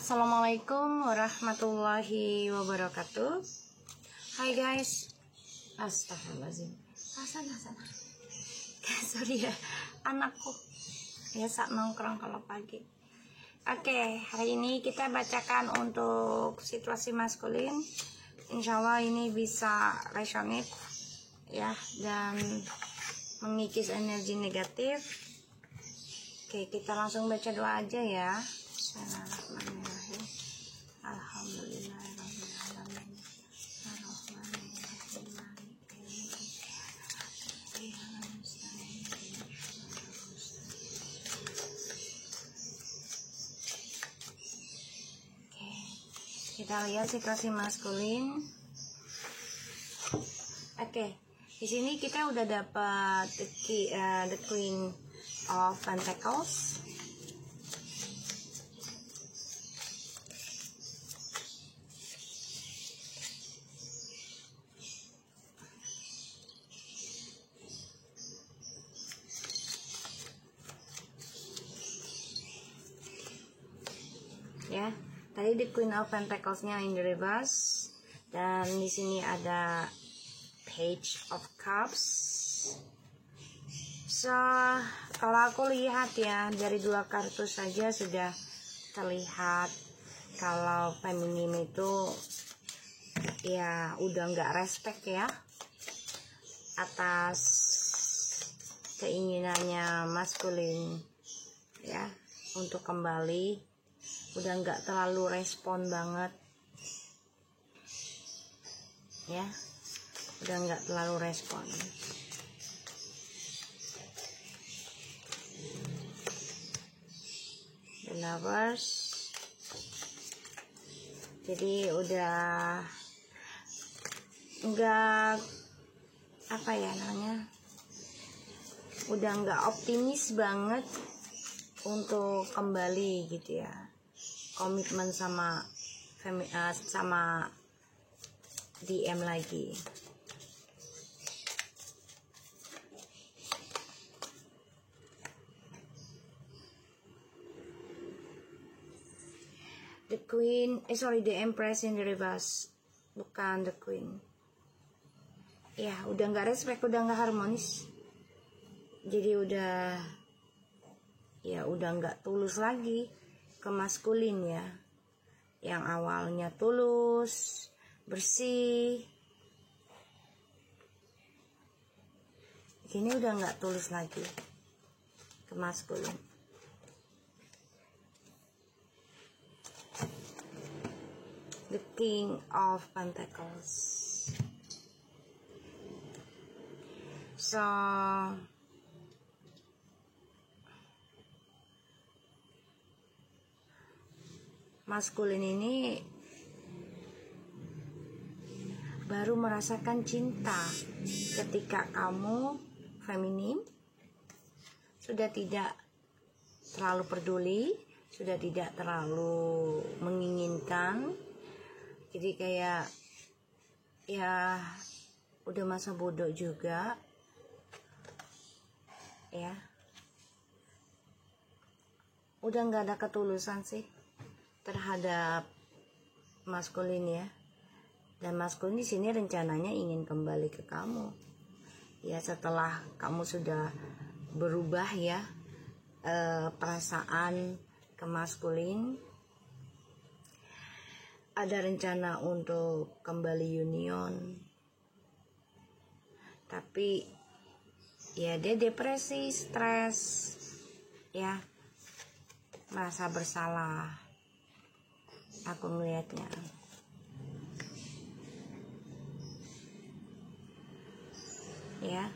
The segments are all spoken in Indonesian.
Assalamualaikum warahmatullahi wabarakatuh. Hai guys. Astagfirullahaladzim. Sana. Sorry ya, anakku biasa nongkrong kalau pagi. Oke, hari ini kita bacakan untuk situasi maskulin. Insya Allah ini bisa resonate ya, dan mengikis energi negatif. Oke, kita langsung baca doa aja ya. Bismillahirrahmanirrahim. Alhamdulillahirrahmanirrahim. Oke, kita lihat situasi maskulin. Oke, di sini kita udah dapat the Queen of Pentacles. Ya, tadi the Queen of Pentacles-nya in the reverse, dan di sini ada Page of Cups. So, kalau aku lihat ya, dari dua kartu saja sudah terlihat kalau feminim itu ya udah nggak respect ya atas keinginannya maskulin ya untuk kembali, udah nggak terlalu respon banget ya, udah nggak terlalu respon. The Lovers, jadi udah nggak apa ya namanya, udah nggak optimis banget untuk kembali gitu ya, komitmen sama DM lagi. The Queen, the Empress in the reverse, bukan the Queen. Ya, udah nggak respect, udah nggak harmonis. Jadi udah nggak tulus lagi ke maskulin ya. Yang awalnya tulus, bersih, kini udah nggak tulus lagi ke maskulin. The King of Pentacles. So, maskulin ini baru merasakan cinta ketika kamu feminim sudah tidak terlalu peduli, sudah tidak terlalu menginginkan. Jadi kayak ya udah masa bodoh juga ya, udah nggak ada ketulusan sih terhadap maskulin ya. Dan maskulin di sini rencananya ingin kembali ke kamu ya, setelah kamu sudah berubah ya perasaan ke maskulin. Ada rencana untuk kembali union, tapi ya dia depresi, stres ya, merasa bersalah aku melihatnya ya,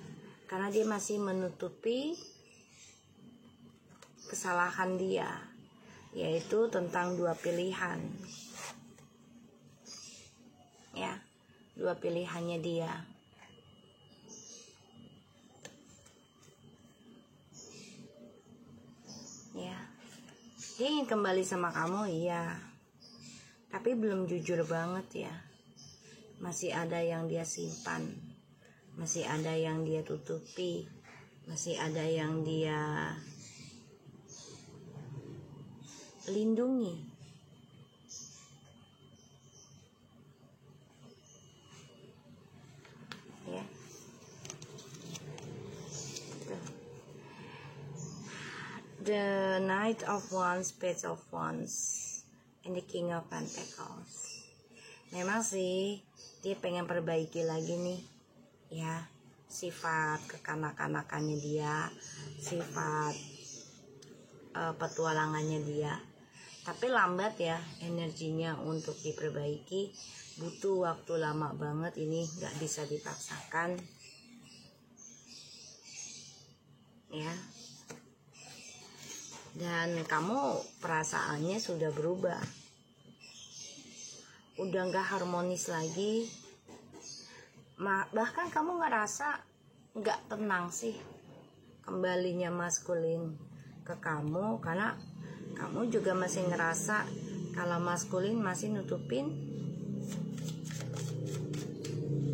karena dia masih menutupi kesalahan dia, yaitu tentang dua pilihan ya, dua pilihannya dia. Ya, dia ingin kembali sama kamu iya, tapi belum jujur banget ya, masih ada yang dia simpan, masih ada yang dia tutupi, masih ada yang dia lindungi the Knight of Wands, Page of Wands, and the King of Pentacles. Memang sih dia pengen perbaiki lagi nih ya, sifat kekanak-kanakannya dia, sifat petualangannya dia. Tapi lambat ya energinya untuk diperbaiki, butuh waktu lama banget, ini nggak bisa dipaksakan ya. Dan kamu perasaannya sudah berubah, udah nggak harmonis lagi, bahkan kamu ngerasa nggak tenang sih kembalinya maskulin ke kamu, karena kamu juga masih ngerasa kalau maskulin masih nutupin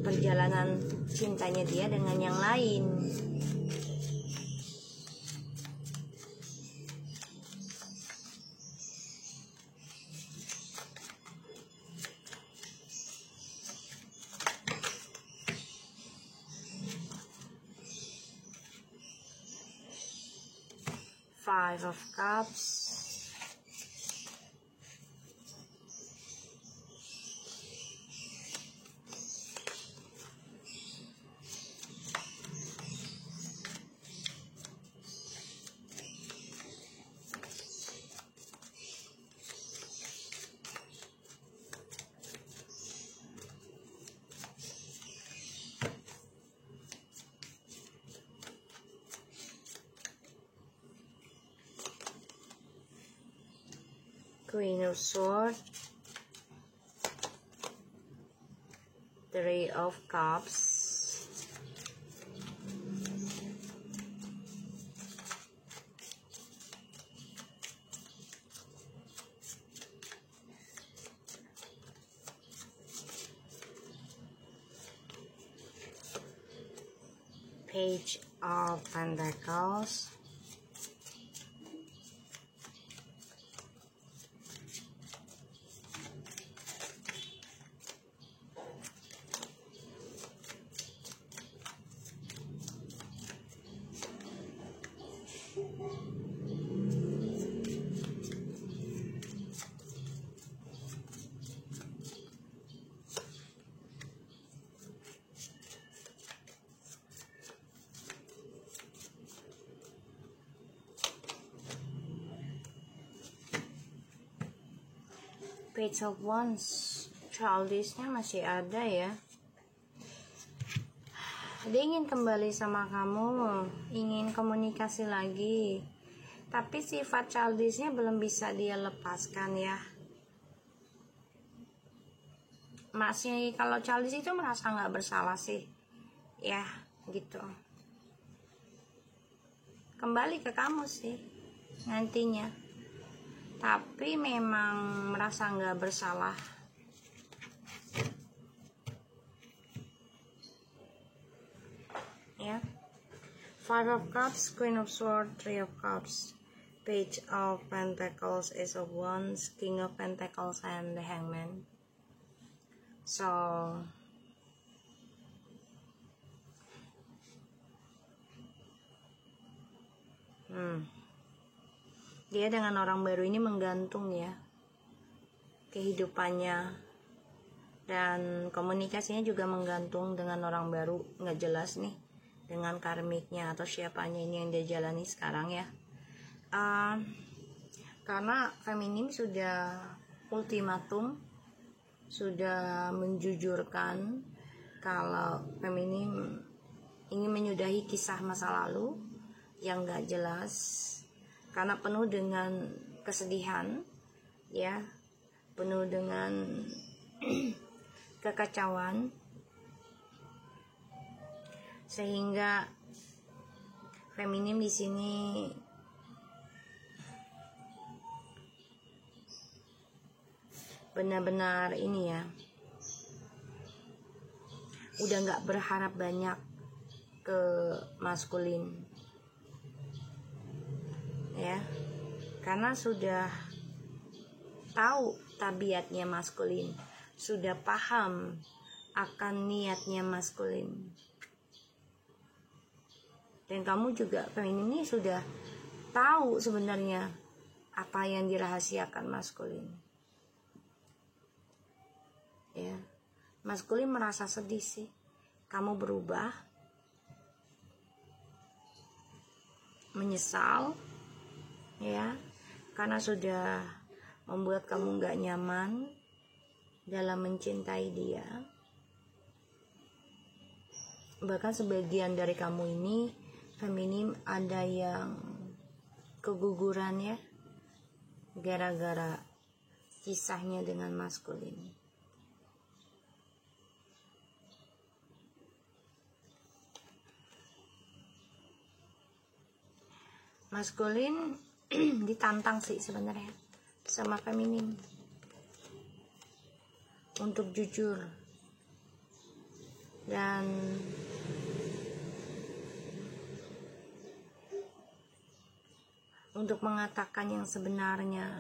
perjalanan cintanya dia dengan yang lain. Five of Cups, Queen of Swords, Three of Cups, Page of Pentacles, Page of Wands. Childishnya masih ada ya. Dia ingin kembali sama kamu, ingin komunikasi lagi, tapi sifat childishnya belum bisa dia lepaskan ya. Masih, kalau childish itu merasa nggak bersalah sih ya, gitu. Kembali ke kamu sih nantinya, tapi memang merasa nggak bersalah. Ya, Five of Cups, Queen of Swords, Three of Cups, Page of Pentacles, Ace of Wands, King of Pentacles, and the Hangman. So dia dengan orang baru ini menggantung ya kehidupannya, dan komunikasinya juga menggantung dengan orang baru, nggak jelas nih dengan karmiknya atau siapanya ini yang dia jalani sekarang ya. Karena feminim sudah ultimatum, sudah menjujurkan kalau feminim ingin menyudahi kisah masa lalu yang gak jelas, karena penuh dengan kesedihan ya, penuh dengan kekacauan, sehingga feminim di sini benar-benar ini ya, udah nggak berharap banyak ke maskulin ya, karena sudah tahu tabiatnya maskulin, sudah paham akan niatnya maskulin. Dan kamu juga feminim ini sudah tahu sebenarnya apa yang dirahasiakan maskulin. Ya, maskulin merasa sedih sih. Kamu berubah, menyesal, ya, karena sudah membuat kamu gak nyaman dalam mencintai dia. Bahkan sebagian dari kamu ini feminim ada yang keguguran ya, gara-gara kisahnya dengan maskulin. Maskulin ditantang sih sebenarnya sama feminim untuk jujur dan untuk mengatakan yang sebenarnya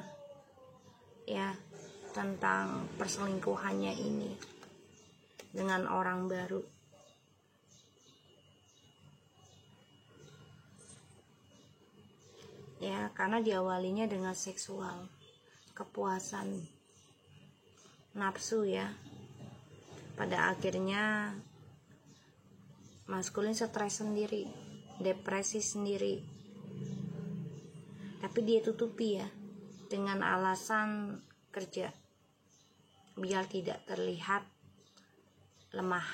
ya tentang perselingkuhannya ini dengan orang baru. Ya, karena diawalinya dengan seksual, kepuasan, nafsu ya. Pada akhirnya maskulin stres sendiri, depresi sendiri. Tapi dia tutupi ya dengan alasan kerja biar tidak terlihat lemah.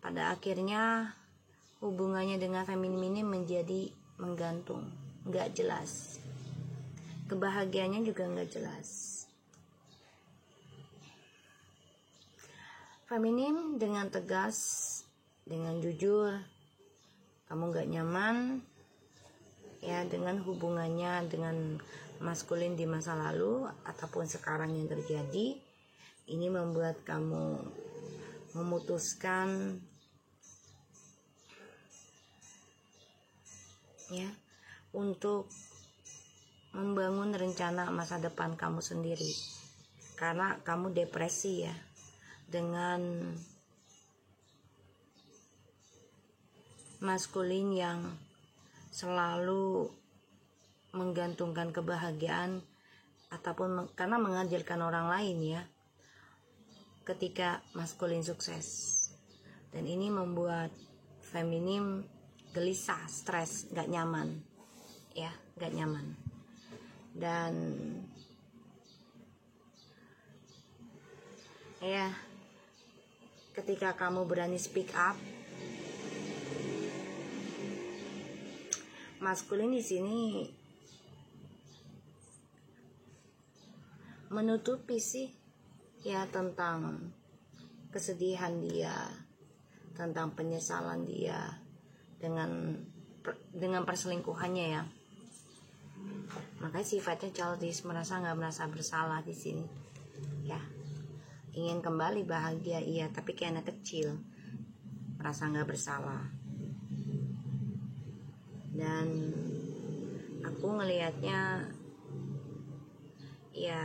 Pada akhirnya hubungannya dengan feminim ini menjadi menggantung, nggak jelas. Kebahagiaannya juga nggak jelas. Feminim dengan tegas, dengan jujur, kamu nggak nyaman ya dengan hubungannya dengan maskulin di masa lalu ataupun sekarang yang terjadi. Ini membuat kamu memutuskan ya untuk membangun rencana masa depan kamu sendiri, karena kamu depresi ya dengan maskulin yang selalu menggantungkan kebahagiaan ataupun karena mengajarkan orang lain ya ketika maskulin sukses. Dan ini membuat feminim gelisah, stres, gak nyaman ya, gak nyaman. Dan ya ketika kamu berani speak up, maskulin di sini menutupi sih ya tentang kesedihan dia, tentang penyesalan dia dengan perselingkuhannya ya. Makanya sifatnya childish, merasa bersalah di sini ya. Ingin kembali bahagia iya, tapi kayak anak kecil, merasa nggak bersalah. Dan aku ngelihatnya ya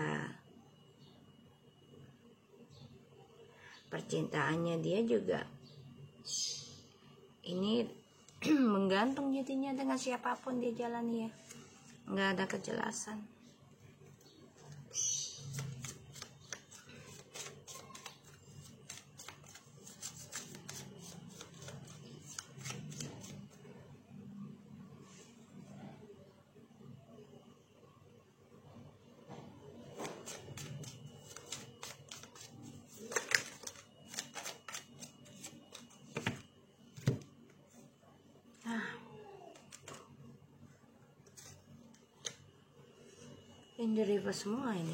percintaannya dia juga ini menggantung jadinya dengan siapapun dia jalani ya, nggak ada kejelasan. In the reverse semua ini.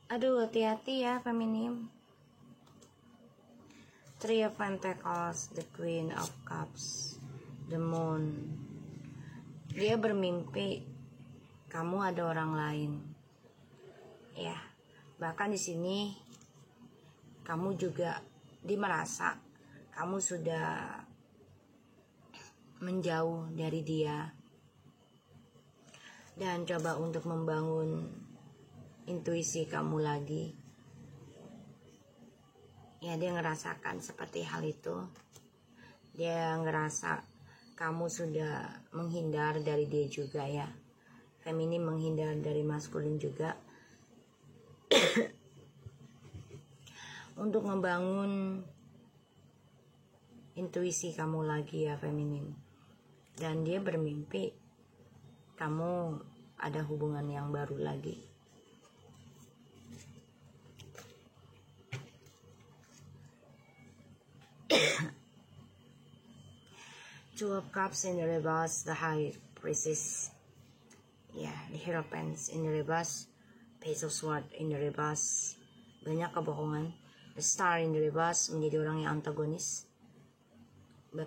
Aduh, hati-hati ya feminim. Three of Pentacles, the Queen of Cups, the Moon. Dia bermimpi kamu ada orang lain Ya, bahkan di sini kamu juga merasa kamu sudah menjauh dari dia, dan coba untuk membangun intuisi kamu lagi. Ya, dia ngerasakan seperti hal itu. Dia ngerasa kamu sudah menghindar dari dia juga ya. Feminim menghindar dari maskulin juga. Untuk membangun intuisi kamu lagi ya, feminim. Dan dia bermimpi kamu ada hubungan yang baru lagi. Two of Cups in the reverse, the High Priestess. Ya, the Hierophant in the reverse, Page of Swords in the reverse. Banyak kebohongan. The Star in the reverse, menjadi orang yang antagonis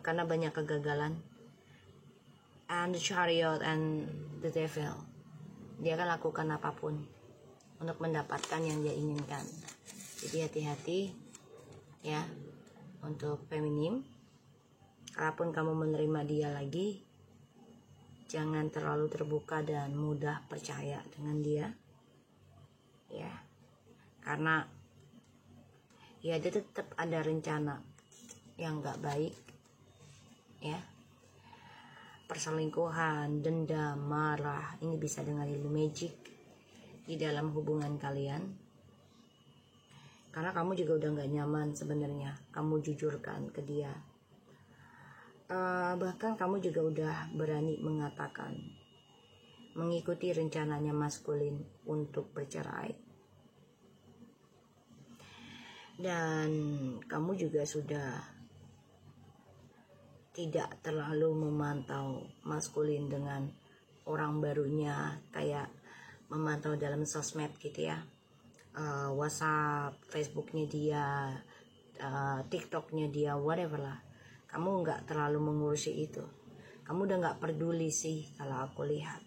karena banyak kegagalan. And the Chariot and the Devil, dia akan lakukan apapun untuk mendapatkan yang dia inginkan. Jadi hati-hati ya untuk feminim. Kalaupun kamu menerima dia lagi, jangan terlalu terbuka dan mudah percaya dengan dia ya, karena ya dia tetap ada rencana yang gak baik ya. Perselingkuhan, dendam, marah, ini bisa dengan ilmu magic di dalam hubungan kalian. Karena kamu juga udah gak nyaman sebenarnya, kamu jujurkan ke dia. Bahkan kamu juga udah berani mengatakan, mengikuti rencananya maskulin untuk bercerai. Dan kamu juga sudah tidak terlalu memantau maskulin dengan orang barunya, kayak memantau dalam sosmed gitu ya, WhatsApp, Facebooknya dia, TikToknya dia, whatever lah. Kamu nggak terlalu mengurusi itu. Kamu udah nggak peduli sih kalau aku lihat.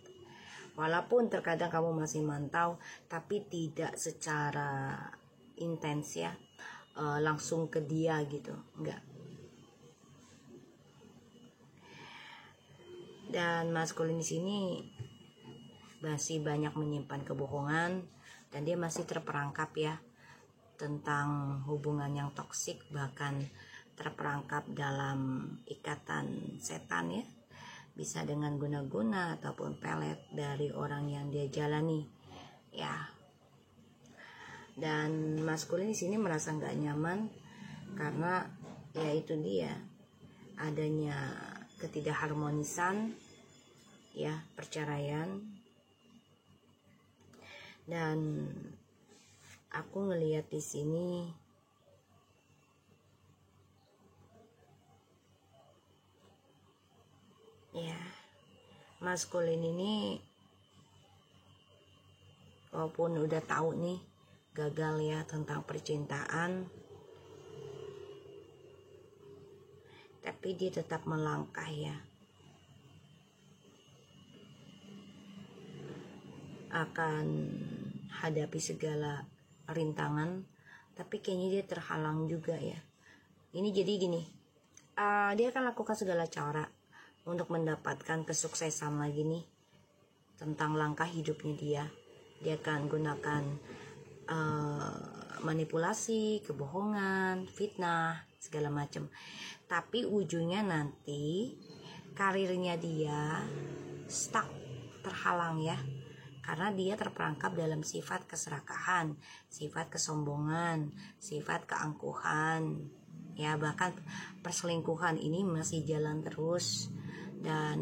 Walaupun terkadang kamu masih mantau, tapi tidak secara intens ya, langsung ke dia gitu, enggak. Dan maskulin di sini masih banyak menyimpan kebohongan, dan dia masih terperangkap ya tentang hubungan yang toksik, bahkan terperangkap dalam ikatan setan ya, bisa dengan guna-guna ataupun pelet dari orang yang dia jalani ya. Dan maskulin di sini merasa nggak nyaman karena ya itu dia, adanya ketidakharmonisan ya, perceraian. Dan aku ngelihat di sini ya, maskulin ini walaupun udah tahu nih gagal ya tentang percintaan, tapi dia tetap melangkah ya, akan hadapi segala rintangan, tapi kayaknya dia terhalang juga ya. Ini jadi gini, dia akan lakukan segala cara untuk mendapatkan kesuksesan lagi nih tentang langkah hidupnya dia. Dia akan gunakan manipulasi, kebohongan, fitnah, segala macam. Tapi ujungnya nanti karirnya dia stuck, terhalang ya, karena dia terperangkap dalam sifat keserakahan, sifat kesombongan, sifat keangkuhan ya. Bahkan perselingkuhan ini masih jalan terus, dan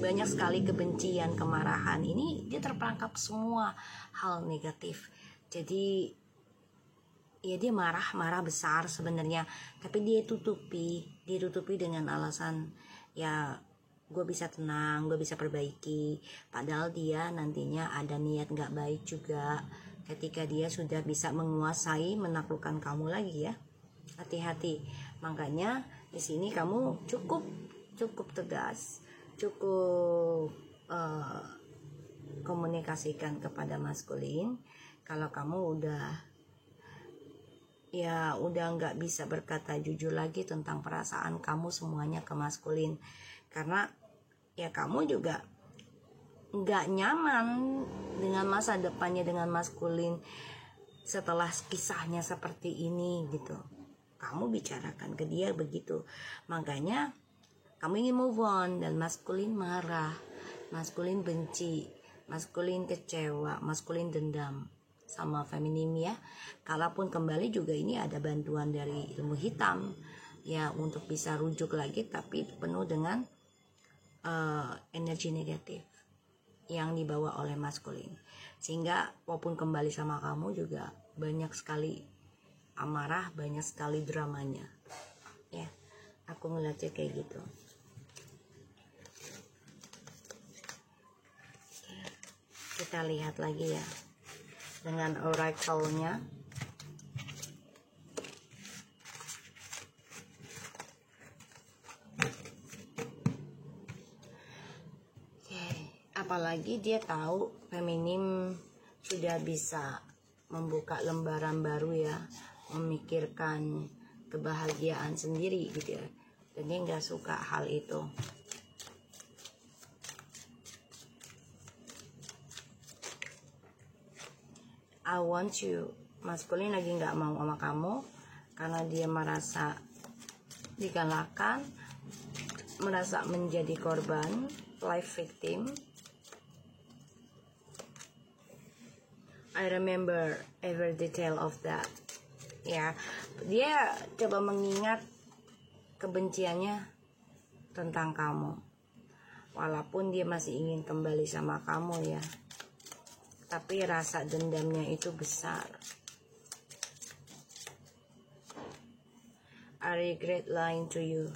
banyak sekali kebencian, kemarahan. Ini dia terperangkap semua hal negatif. Jadi ya dia marah besar sebenarnya, tapi dia tutupi dengan alasan ya gue bisa tenang, gue bisa perbaiki. Padahal dia nantinya ada niat gak baik juga ketika dia sudah bisa menguasai, menaklukkan kamu lagi ya. Hati-hati. Makanya di sini kamu cukup tegas, cukup komunikasikan kepada maskulin kalau kamu udah nggak bisa berkata jujur lagi tentang perasaan kamu semuanya ke maskulin, karena ya kamu juga nggak nyaman dengan masa depannya dengan maskulin setelah kisahnya seperti ini gitu. Kamu bicarakan ke dia begitu, makanya kamu ingin move on, dan maskulin marah, maskulin benci, maskulin kecewa, maskulin dendam sama feminim ya. Kalaupun kembali juga ini ada bantuan dari ilmu hitam ya untuk bisa rujuk lagi, tapi penuh dengan energi negatif yang dibawa oleh maskulin, sehingga walaupun kembali sama kamu juga banyak sekali amarah, banyak sekali dramanya ya. Aku ngeliatnya kayak gitu. Kita lihat lagi ya dengan oracle-nya. Apalagi dia tahu feminim sudah bisa membuka lembaran baru ya, memikirkan kebahagiaan sendiri gitu ya, dan dia nggak suka hal itu. I want you, maskulin lagi nggak mau sama kamu karena dia merasa dikalahkan, merasa menjadi korban, life victim. I remember every detail of that. Ya, dia coba mengingat kebenciannya tentang kamu. Walaupun dia masih ingin kembali sama kamu ya, tapi rasa dendamnya itu besar. I regret lying to you.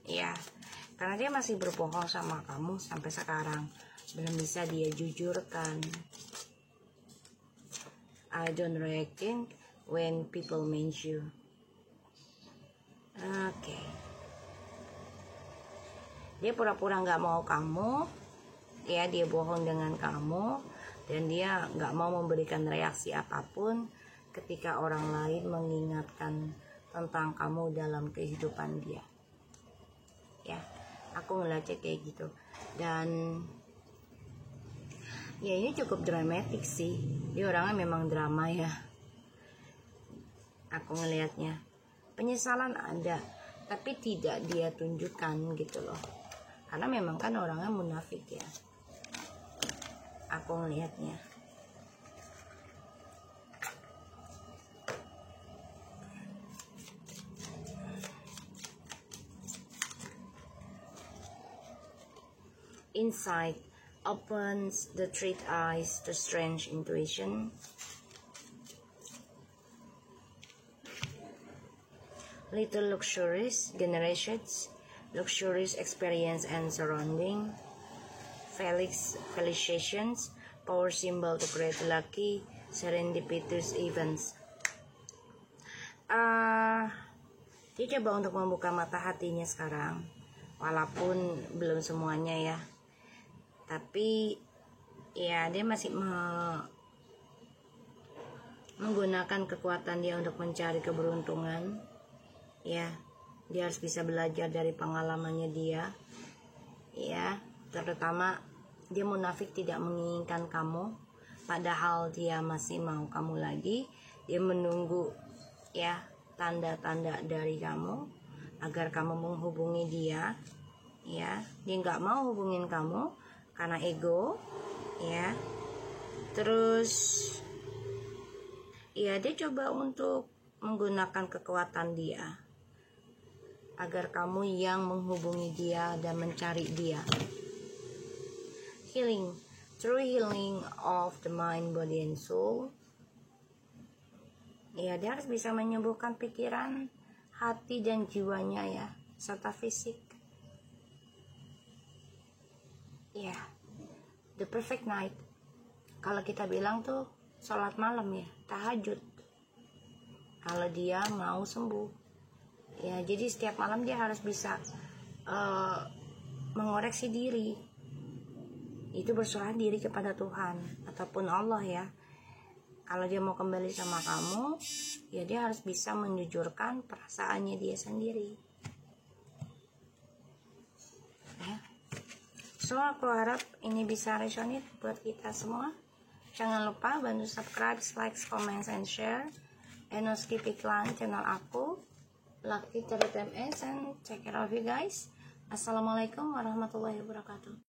Ya, karena dia masih berbohong sama kamu sampai sekarang, belum bisa dia jujurkan. I don't reacting when people mention you. Oke. Dia pura-pura nggak mau kamu, ya, dia bohong dengan kamu, dan dia nggak mau memberikan reaksi apapun ketika orang lain mengingatkan tentang kamu dalam kehidupan dia. Ya, aku ngeliatnya kayak gitu. Dan ya ini cukup dramatik sih. Dia orangnya memang drama ya. Aku ngelihatnya. Penyesalan ada, tapi tidak dia tunjukkan gitu loh. Karena memang kan orangnya munafik ya. Aku ngelihatnya. Insight opens the third eyes to strange intuition. Little luxurious generations, luxurious experience and surrounding. Felicitations, power symbol to create lucky, serendipitous events. Dia coba untuk membuka mata hatinya sekarang, walaupun belum semuanya ya. Tapi ya dia masih menggunakan kekuatan dia untuk mencari keberuntungan. Ya, dia harus bisa belajar dari pengalamannya dia. Ya, terutama dia munafik tidak menginginkan kamu, padahal dia masih mau kamu lagi. Dia menunggu ya tanda-tanda dari kamu agar kamu menghubungi dia. Ya, dia nggak mau hubungin kamu karena ego, ya. Terus ya dia coba untuk menggunakan kekuatan dia agar kamu yang menghubungi dia dan mencari dia. Healing, true healing of the mind, body, and soul. Ya, dia harus bisa menyembuhkan pikiran, hati, dan jiwanya ya, serta fisik. Ya, the perfect night. Kalau kita bilang tuh sholat malam ya, tahajud. Kalau dia mau sembuh, ya jadi setiap malam dia harus bisa mengoreksi diri. itu berserah diri kepada Tuhan ataupun Allah ya. Kalau dia mau kembali sama kamu, ya dia harus bisa menjujurkan perasaannya dia sendiri ya. So aku harap ini bisa resonate buat kita semua. Jangan lupa bantu subscribe, like, comment, and share. And no skip iklan channel aku, Lucky Cerita MS, and check it out you guys. Assalamualaikum warahmatullahi wabarakatuh.